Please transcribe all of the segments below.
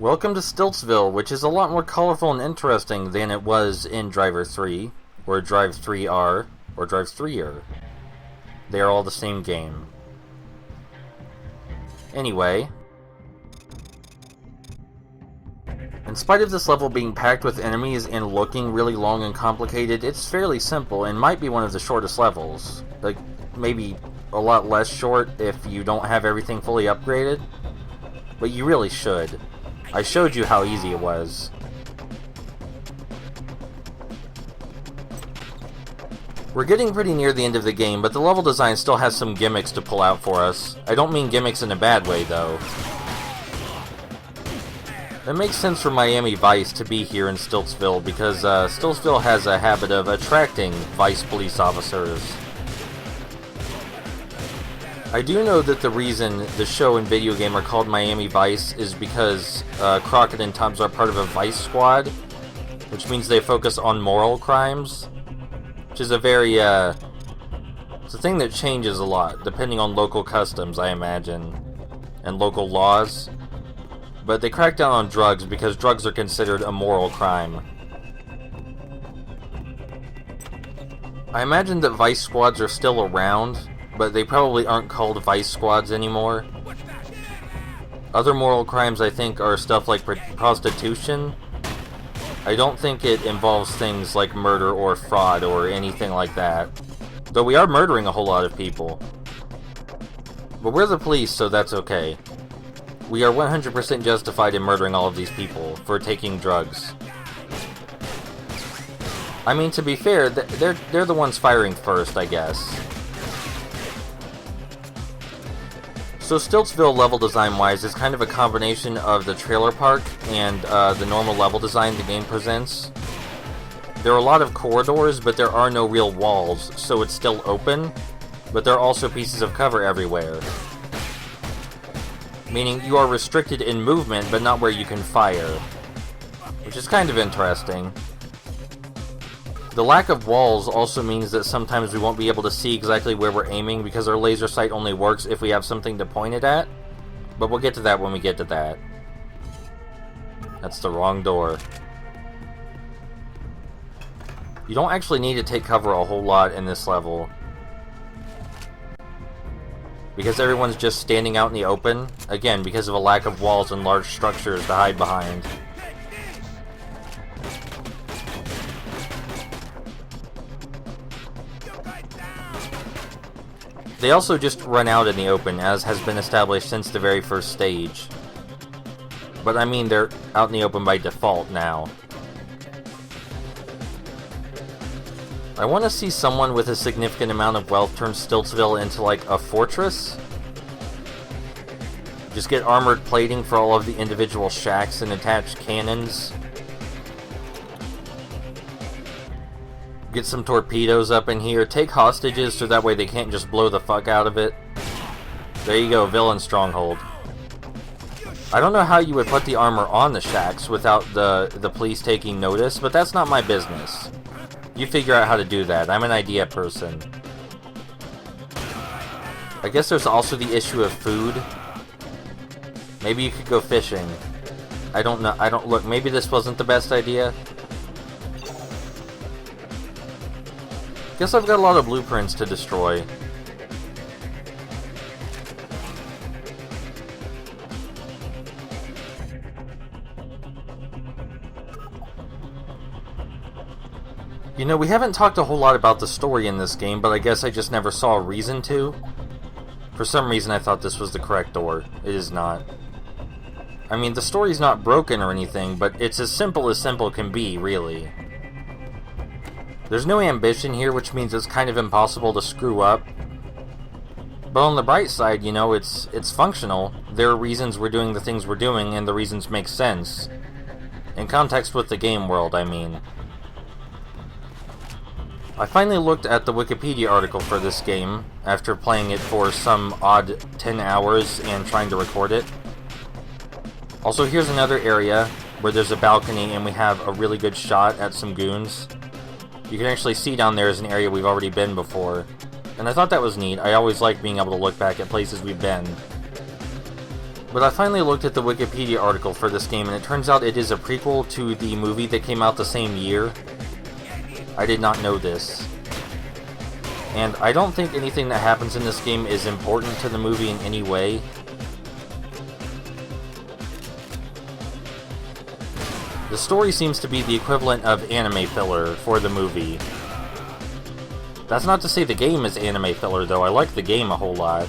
Welcome to Stiltsville, which is a lot more colorful and interesting than it was in Driver 3, or Drive 3R, or Drive 3er. They are all the same game. Anyway, in spite of this level being packed with enemies and looking really long and complicated, it's fairly simple and might be one of the shortest levels. Like, maybe a lot less short if you don't have everything fully upgraded, but you really should. I showed you how easy it was. We're getting pretty near the end of the game, but the level design still has some gimmicks to pull out for us. I don't mean gimmicks in a bad way, though. It makes sense for Miami Vice to be here in Stiltsville, because Stiltsville has a habit of attracting Vice police officers. I do know that the reason the show and video game are called Miami Vice is because Crockett and Tubbs are part of a Vice squad, which means they focus on moral crimes, which is a very, it's a thing that changes a lot, depending on local customs, I imagine, and local laws. But they crack down on drugs because drugs are considered a moral crime. I imagine that Vice squads are still around, but they probably aren't called Vice squads anymore. Other moral crimes, I think, are stuff like prostitution. I don't think it involves things like murder or fraud or anything like that. Though we are murdering a whole lot of people. But we're the police, so that's okay. We are 100% justified in murdering all of these people for taking drugs. I mean, to be fair, they're the ones firing first, I guess. So Stiltsville level design-wise is kind of a combination of the trailer park and the normal level design the game presents. There are a lot of corridors, but there are no real walls, so it's still open, but there are also pieces of cover everywhere. Meaning you are restricted in movement, but not where you can fire, which is kind of interesting. The lack of walls also means that sometimes we won't be able to see exactly where we're aiming because our laser sight only works if we have something to point it at. But we'll get to that when we get to that. That's the wrong door. You don't actually need to take cover a whole lot in this level, because everyone's just standing out in the open, again, because of a lack of walls and large structures to hide behind. They also just run out in the open, as has been established since the very first stage. But I mean, they're out in the open by default now. I want to see someone with a significant amount of wealth turn Stiltsville into like a fortress. Just get armored plating for all of the individual shacks and attach cannons. Get some torpedoes up in here. Take hostages so that way they can't just blow the fuck out of it. There you go, villain stronghold. I don't know how you would put the armor on the shacks without the police taking notice, but that's not my business. You figure out how to do that. I'm an idea person. I guess there's also the issue of food. Maybe you could go fishing. I don't know. Look, maybe this wasn't the best idea. Guess I've got a lot of blueprints to destroy. You know, we haven't talked a whole lot about the story in this game, but I guess I just never saw a reason to. For some reason I thought this was the correct door. It is not. I mean, the story's not broken or anything, but it's as simple can be, really. There's no ambition here, which means it's kind of impossible to screw up. But on the bright side, you know, it's functional. There are reasons we're doing the things we're doing, and the reasons make sense. In context with the game world, I mean. I finally looked at the Wikipedia article for this game, after playing it for some odd 10 hours and trying to record it. Also, here's another area where there's a balcony and we have a really good shot at some goons. You can actually see down there is an area we've already been before. And I thought that was neat. I always like being able to look back at places we've been. But I finally looked at the Wikipedia article for this game, and it turns out it is a prequel to the movie that came out the same year. I did not know this. And I don't think anything that happens in this game is important to the movie in any way. The story seems to be the equivalent of anime filler for the movie. That's not to say the game is anime filler, though. I like the game a whole lot.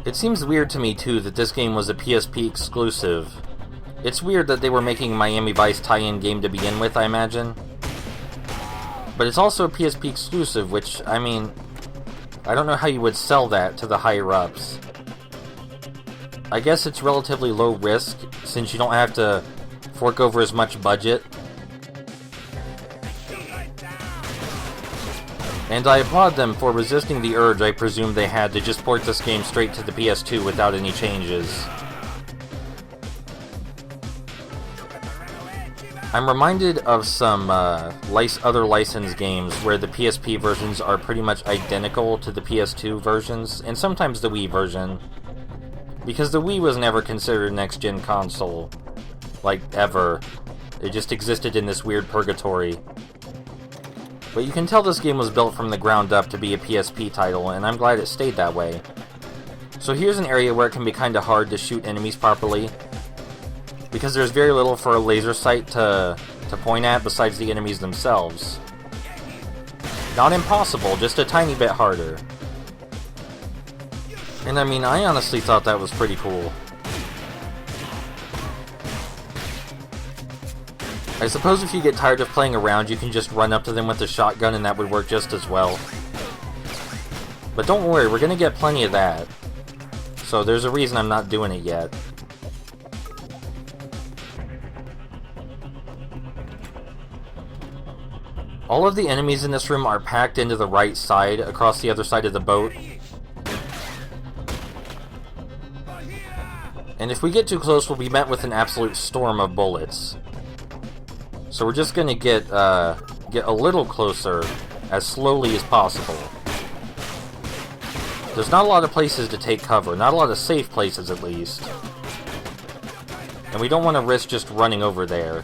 It seems weird to me, too, that this game was a PSP exclusive. It's weird that they were making Miami Vice tie-in game to begin with, I imagine. But it's also a PSP exclusive, which, I mean, I don't know how you would sell that to the higher-ups. I guess it's relatively low risk, since you don't have to fork over as much budget. And I applaud them for resisting the urge I presume they had to just port this game straight to the PS2 without any changes. I'm reminded of some other licensed games where the PSP versions are pretty much identical to the PS2 versions, and sometimes the Wii version. Because the Wii was never considered a next-gen console. Like, ever. It just existed in this weird purgatory. But you can tell this game was built from the ground up to be a PSP title, and I'm glad it stayed that way. So here's an area where it can be kinda hard to shoot enemies properly, because there's very little for a laser sight to point at besides the enemies themselves. Not impossible, just a tiny bit harder. And I mean, I honestly thought that was pretty cool. I suppose if you get tired of playing around, you can just run up to them with a shotgun and that would work just as well. But don't worry, we're gonna get plenty of that. So there's a reason I'm not doing it yet. All of the enemies in this room are packed into the right side, across the other side of the boat. And if we get too close, we'll be met with an absolute storm of bullets. So we're just gonna get a little closer, as slowly as possible. There's not a lot of places to take cover, not a lot of safe places at least. And we don't want to risk just running over there.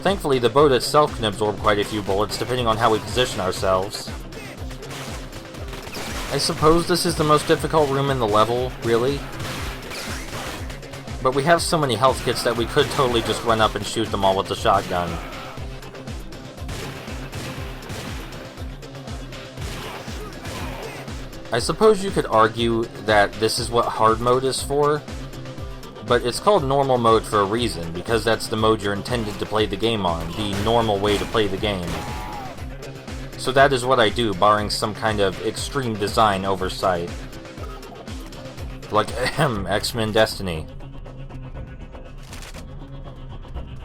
Thankfully, the boat itself can absorb quite a few bullets, depending on how we position ourselves. I suppose this is the most difficult room in the level, really. But we have so many health kits that we could totally just run up and shoot them all with the shotgun. I suppose you could argue that this is what hard mode is for, but it's called normal mode for a reason, because that's the mode you're intended to play the game on, the normal way to play the game. So that is what I do, barring some kind of extreme design oversight. Like, X-Men Destiny.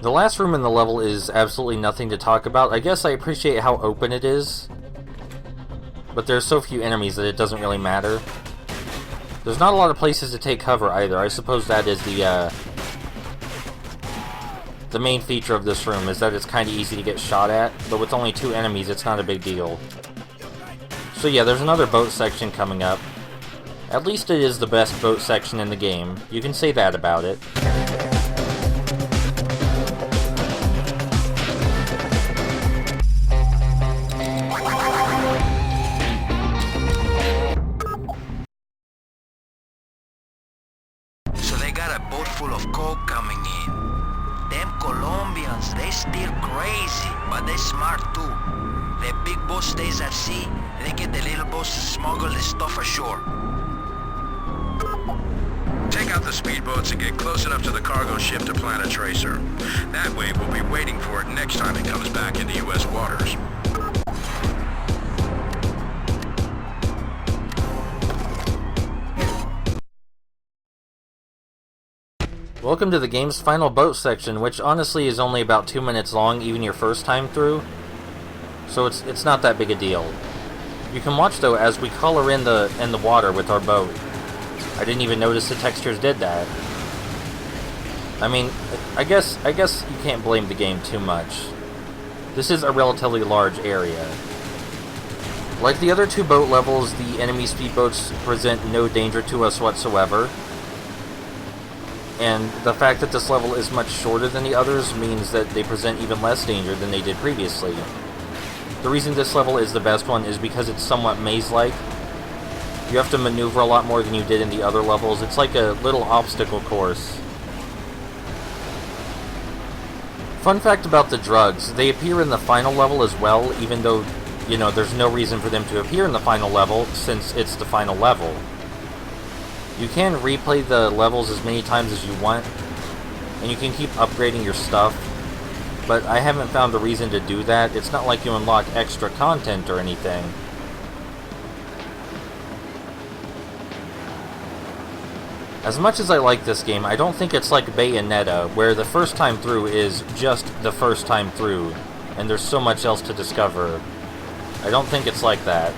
The last room in the level is absolutely nothing to talk about. I guess I appreciate how open it is, but there's so few enemies that it doesn't really matter. There's not a lot of places to take cover either. I suppose that is the main feature of this room, is that it's kind of easy to get shot at, but with only 2 enemies, it's not a big deal. So yeah, there's another boat section coming up. At least it is the best boat section in the game. You can say that about it. So they got a boat full of coke coming in. Them Colombians, they still crazy, but they smart too. The big boat stays at sea, they get the little boats to smuggle the stuff ashore. Take out the speedboats and get close enough to the cargo ship to plant a tracer. That way we'll be waiting for it next time it comes back into U.S. waters. Welcome to the game's final boat section, which honestly is only about 2 minutes long, even your first time through. So it's not that big a deal. You can watch though as we color in the water with our boat. I didn't even notice the textures did that. I mean, I guess you can't blame the game too much. This is a relatively large area. Like the other two boat levels, the enemy speedboats present no danger to us whatsoever. And the fact that this level is much shorter than the others means that they present even less danger than they did previously. The reason this level is the best one is because it's somewhat maze-like. You have to maneuver a lot more than you did in the other levels. It's like a little obstacle course. Fun fact about the drugs, they appear in the final level as well, even though, you know, there's no reason for them to appear in the final level, since it's the final level. You can replay the levels as many times as you want, and you can keep upgrading your stuff, but I haven't found a reason to do that. It's not like you unlock extra content or anything. As much as I like this game, I don't think it's like Bayonetta, where the first time through is just the first time through, and there's so much else to discover. I don't think it's like that.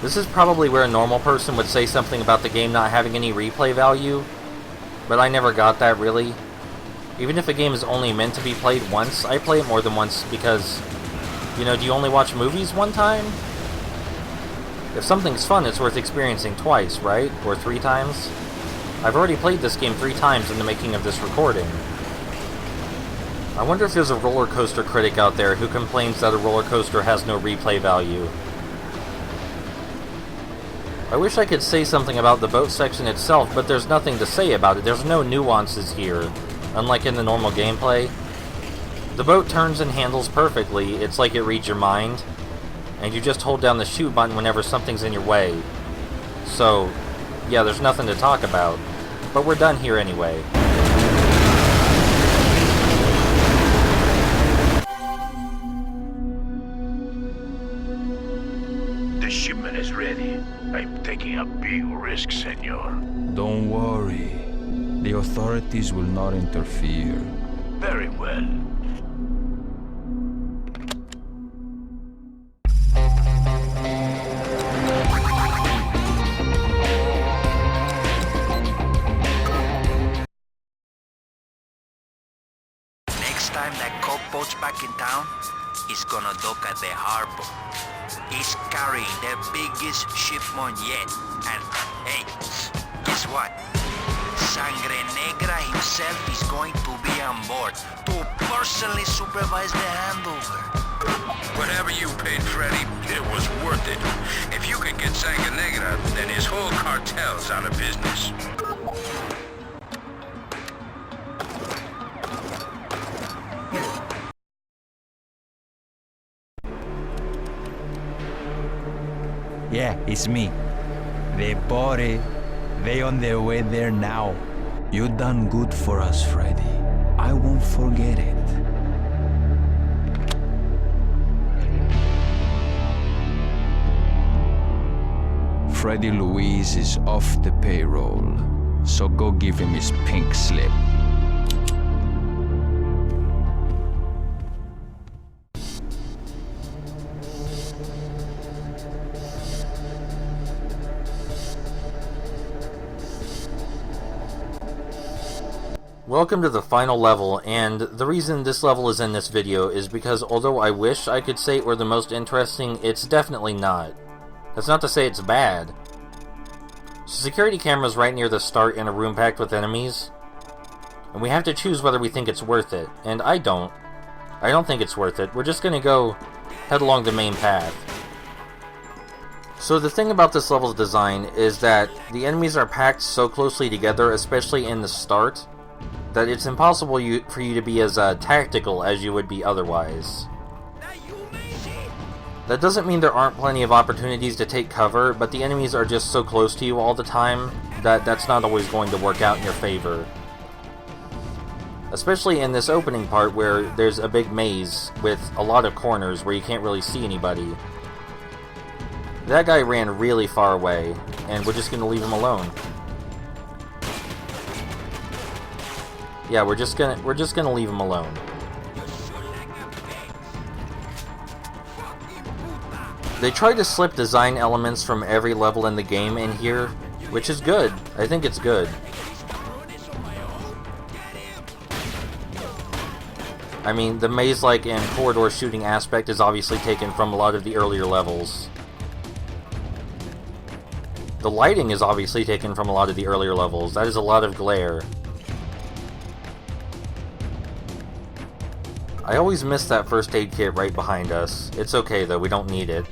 This is probably where a normal person would say something about the game not having any replay value, but I never got that, really. Even if a game is only meant to be played once, I play it more than once because, you know, do you only watch movies one time? If something's fun, it's worth experiencing twice, right? Or 3 times? I've already played this game 3 times in the making of this recording. I wonder if there's a roller coaster critic out there who complains that a roller coaster has no replay value. I wish I could say something about the boat section itself, but there's nothing to say about it. There's no nuances here, unlike in the normal gameplay. The boat turns and handles perfectly. It's like it reads your mind, and you just hold down the shoot button whenever something's in your way. So, yeah, there's nothing to talk about. But we're done here anyway. The shipment is ready. I'm taking a big risk, senor. Don't worry. The authorities will not interfere. Very well. Next time that coke boat's back in town, he's gonna dock at the harbor. He's carrying the biggest shipment yet. And, hey, guess what? Sangre Negra himself is going to be on board to personally supervise the handover. Whatever you paid Freddy, it was worth it. If you can get Sangre Negra, then his whole cartel's out of business. Yeah, it's me. The body. They on their way there now. You done good for us, Freddy. I won't forget it. Freddy Louise is off the payroll, so go give him his pink slip. Welcome to the final level, and the reason this level is in this video is because although I wish I could say it were the most interesting, it's definitely not. That's not to say it's bad. So security cameras right near the start in a room packed with enemies, and we have to choose whether we think it's worth it, and I don't. I don't think it's worth it. We're just gonna go head along the main path. So the thing about this level's design is that the enemies are packed so closely together, especially in the start, that it's impossible for you to be as tactical as you would be otherwise. That doesn't mean there aren't plenty of opportunities to take cover, but the enemies are just so close to you all the time that that's not always going to work out in your favor. Especially in this opening part where there's a big maze with a lot of corners where you can't really see anybody. That guy ran really far away, and we're just going to leave him alone. Yeah, we're just gonna leave him alone. They tried to slip design elements from every level in the game in here, which is good. I think it's good. I mean, the maze-like and corridor shooting aspect is obviously taken from a lot of the earlier levels. The lighting is obviously taken from a lot of the earlier levels. That is a lot of glare. I always miss that first aid kit right behind us. It's okay though, we don't need it.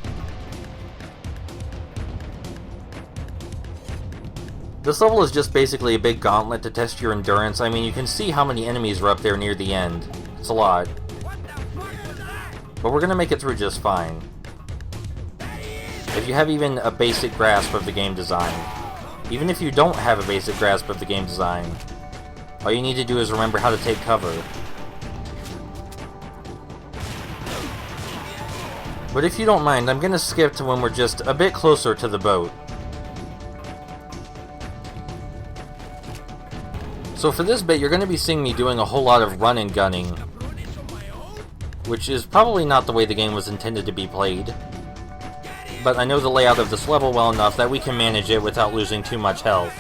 This level is just basically a big gauntlet to test your endurance. I mean, you can see how many enemies are up there near the end. It's a lot. But we're gonna make it through just fine. If you have even a basic grasp of the game design. Even if you don't have a basic grasp of the game design, all you need to do is remember how to take cover. But if you don't mind, I'm gonna skip to when we're just a bit closer to the boat. So for this bit, you're going to be seeing me doing a whole lot of run and gunning, which is probably not the way the game was intended to be played. But I know the layout of this level well enough that we can manage it without losing too much health.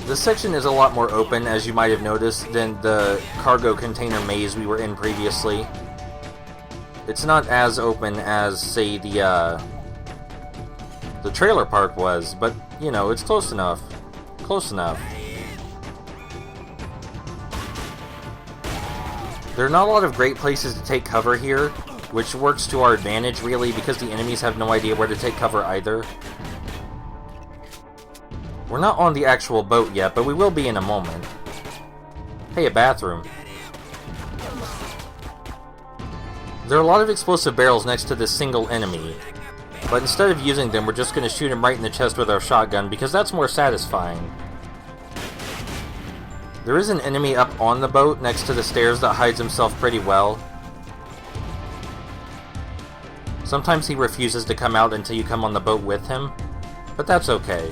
This section is a lot more open, as you might have noticed, than the cargo container maze we were in previously. It's not as open as, say, the trailer park was, but, you know, it's close enough. Close enough. There are not a lot of great places to take cover here, which works to our advantage, really, because the enemies have no idea where to take cover either. We're not on the actual boat yet, but we will be in a moment. Hey, a bathroom. There are a lot of explosive barrels next to this single enemy, but instead of using them, we're just going to shoot him right in the chest with our shotgun, because that's more satisfying. There is an enemy up on the boat next to the stairs that hides himself pretty well. Sometimes he refuses to come out until you come on the boat with him, but that's okay.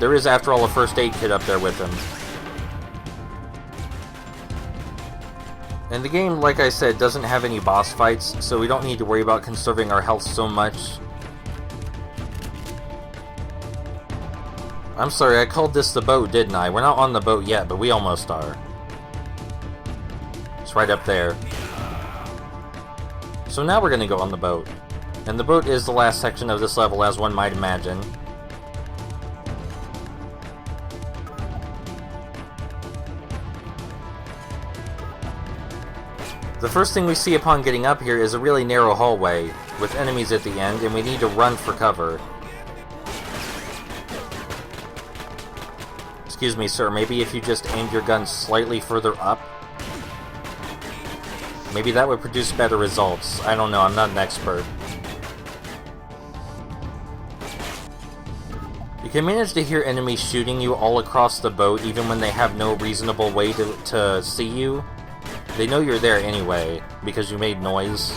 There is, after all, a first aid kit up there with him. And the game, like I said, doesn't have any boss fights, so we don't need to worry about conserving our health so much. I'm sorry, I called this the boat, didn't I? We're not on the boat yet, but we almost are. It's right up there. So now we're gonna go on the boat. And the boat is the last section of this level, as one might imagine. The first thing we see upon getting up here is a really narrow hallway, with enemies at the end, and we need to run for cover. Excuse me, sir, maybe if you just aimed your gun slightly further up? Maybe that would produce better results. I don't know, I'm not an expert. You can manage to hear enemies shooting you all across the boat, even when they have no reasonable way to see you. They know you're there anyway, because you made noise.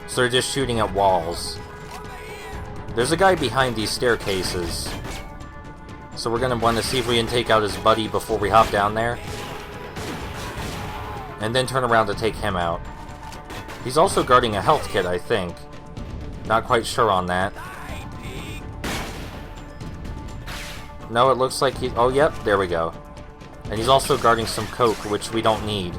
So they're just shooting at walls. There's a guy behind these staircases. So we're gonna want to see if we can take out his buddy before we hop down there. And then turn around to take him out. He's also guarding a health kit, I think. Not quite sure on that. No, it looks like he... Oh, yep, there we go. And he's also guarding some coke, which we don't need.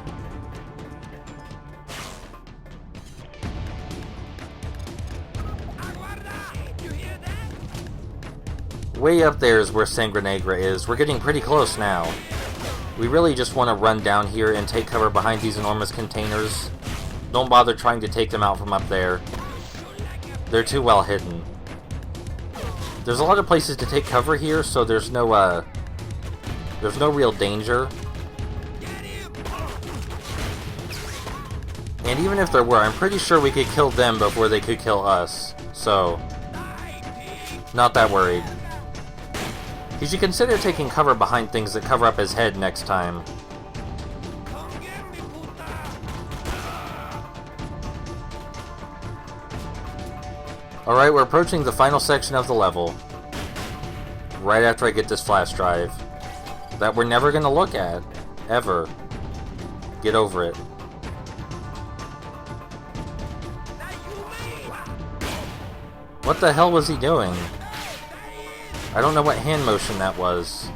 Way up there is where Sangre Negra is. We're getting pretty close now. We really just want to run down here and take cover behind these enormous containers. Don't bother trying to take them out from up there. They're too well hidden. There's a lot of places to take cover here, so there's no real danger. And even if there were, I'm pretty sure we could kill them before they could kill us. So, not that worried. You should consider taking cover behind things that cover up his head next time. Alright, we're approaching the final section of the level. Right after I get this flash drive. That we're never gonna look at. Ever. Get over it. What the hell was he doing? I don't know what hand motion that was.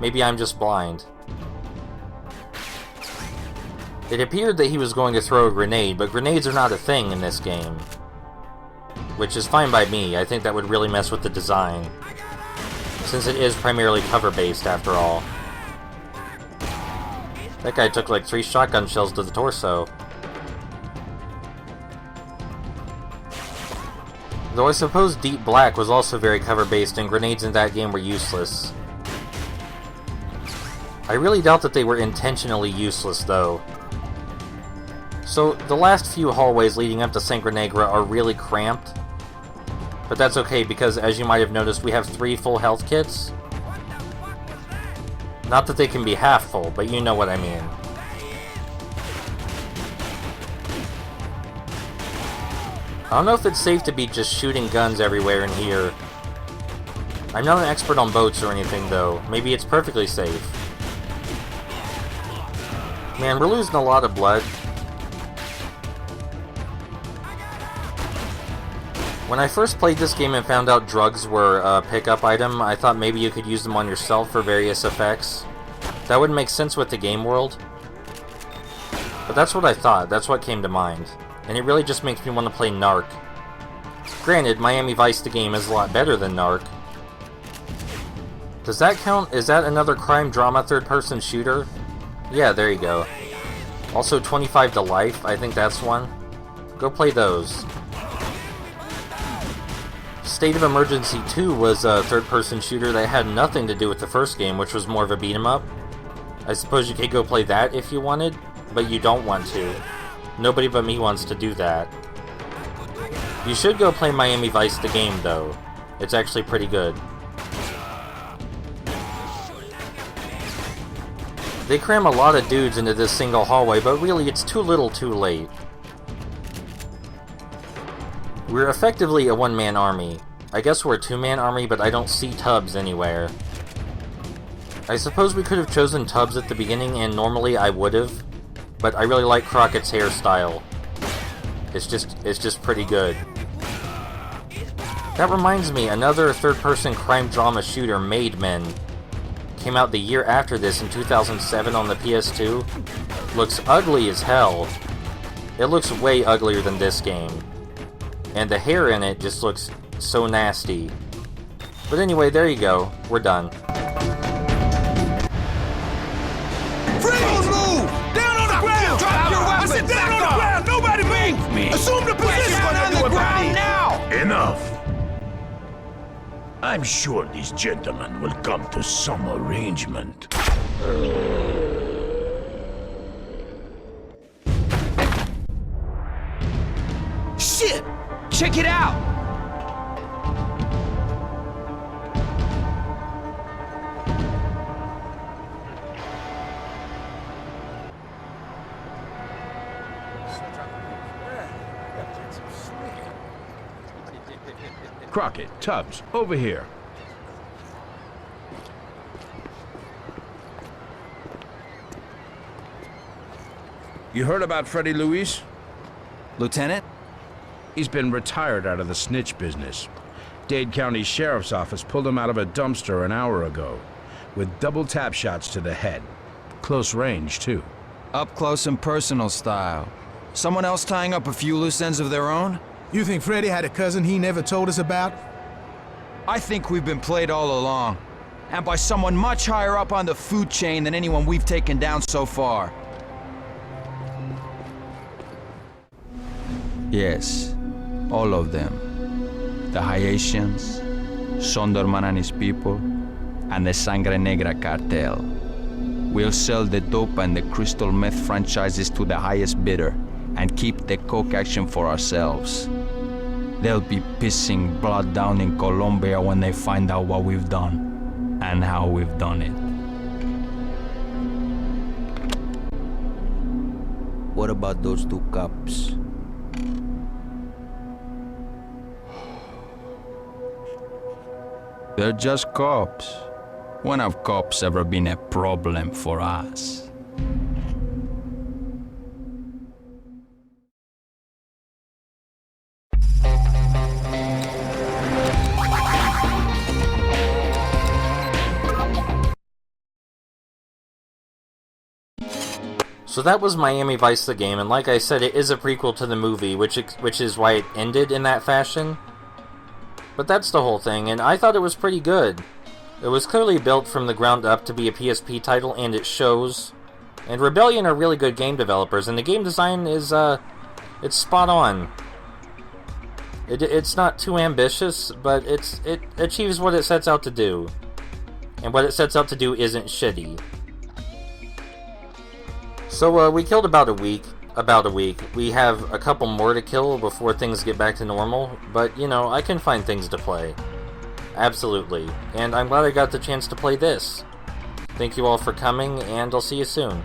Maybe I'm just blind. It appeared that he was going to throw a grenade, but grenades are not a thing in this game. Which is fine by me. I think that would really mess with the design, since it is primarily cover-based after all. That guy took like 3 shotgun shells to the torso. Though I suppose Deep Black was also very cover-based, and grenades in that game were useless. I really doubt that they were intentionally useless, though. So, the last few hallways leading up to Sangre Negra are really cramped. But that's okay, because as you might have noticed, we have 3 full health kits. Not that they can be half full, but you know what I mean. I don't know if it's safe to be just shooting guns everywhere in here. I'm not an expert on boats or anything, though. Maybe it's perfectly safe. Man, we're losing a lot of blood. When I first played this game and found out drugs were a pickup item, I thought maybe you could use them on yourself for various effects. That would make sense with the game world. But that's what I thought, that's what came to mind. And it really just makes me want to play Narc. Granted, Miami Vice the game is a lot better than Narc. Does that count? Is that another crime drama third-person shooter? Yeah, there you go. Also 25 to Life, I think that's one. Go play those. State of Emergency 2 was a third-person shooter that had nothing to do with the first game, which was more of a beat-em-up. I suppose you could go play that if you wanted, but you don't want to. Nobody but me wants to do that. You should go play Miami Vice the game, though. It's actually pretty good. They cram a lot of dudes into this single hallway, but really it's too little too late. We're effectively a one-man army. I guess we're a two-man army, but I don't see Tubbs anywhere. I suppose we could have chosen Tubbs at the beginning, and normally I would have, but I really like Crockett's hairstyle. It's just pretty good. That reminds me, another third-person crime drama shooter, Made Men, came out the year after this in 2007 on the PS2. Looks ugly as hell. It looks way uglier than this game. And the hair in it just looks so nasty. But anyway, there you go. We're done. Freeze! Move! Down on the ground! Drop your weapons! I said down on the ground! Nobody move! Me. Assume the position! Down on the ground now! Enough! I'm sure these gentlemen will come to some arrangement. Shit! Check it out! Crockett, Tubbs, over here. You heard about Freddie Luis? Lieutenant? He's been retired out of the snitch business. Dade County Sheriff's Office pulled him out of a dumpster an hour ago, with double tap shots to the head. Close range, too. Up close and personal style. Someone else tying up a few loose ends of their own? You think Freddie had a cousin he never told us about? I think we've been played all along. And by someone much higher up on the food chain than anyone we've taken down so far. Yes, all of them. The Haitians, Sonderman and his people, and the Sangre Negra cartel. We'll sell the dope and the crystal meth franchises to the highest bidder and keep the coke action for ourselves. They'll be pissing blood down in Colombia when they find out what we've done and how we've done it. What about those 2 cops? They're just cops. When have cops ever been a problem for us? So that was Miami Vice the game, and like I said, it is a prequel to the movie, which is why it ended in that fashion. But that's the whole thing, and I thought it was pretty good. It was clearly built from the ground up to be a PSP title, and it shows. And Rebellion are really good game developers, and the game design is, it's spot on. It's not too ambitious, but it achieves what it sets out to do. And what it sets out to do isn't shitty. So, we killed about a week. We have a couple more to kill before things get back to normal, but, you know, I can find things to play. Absolutely. And I'm glad I got the chance to play this. Thank you all for coming, and I'll see you soon.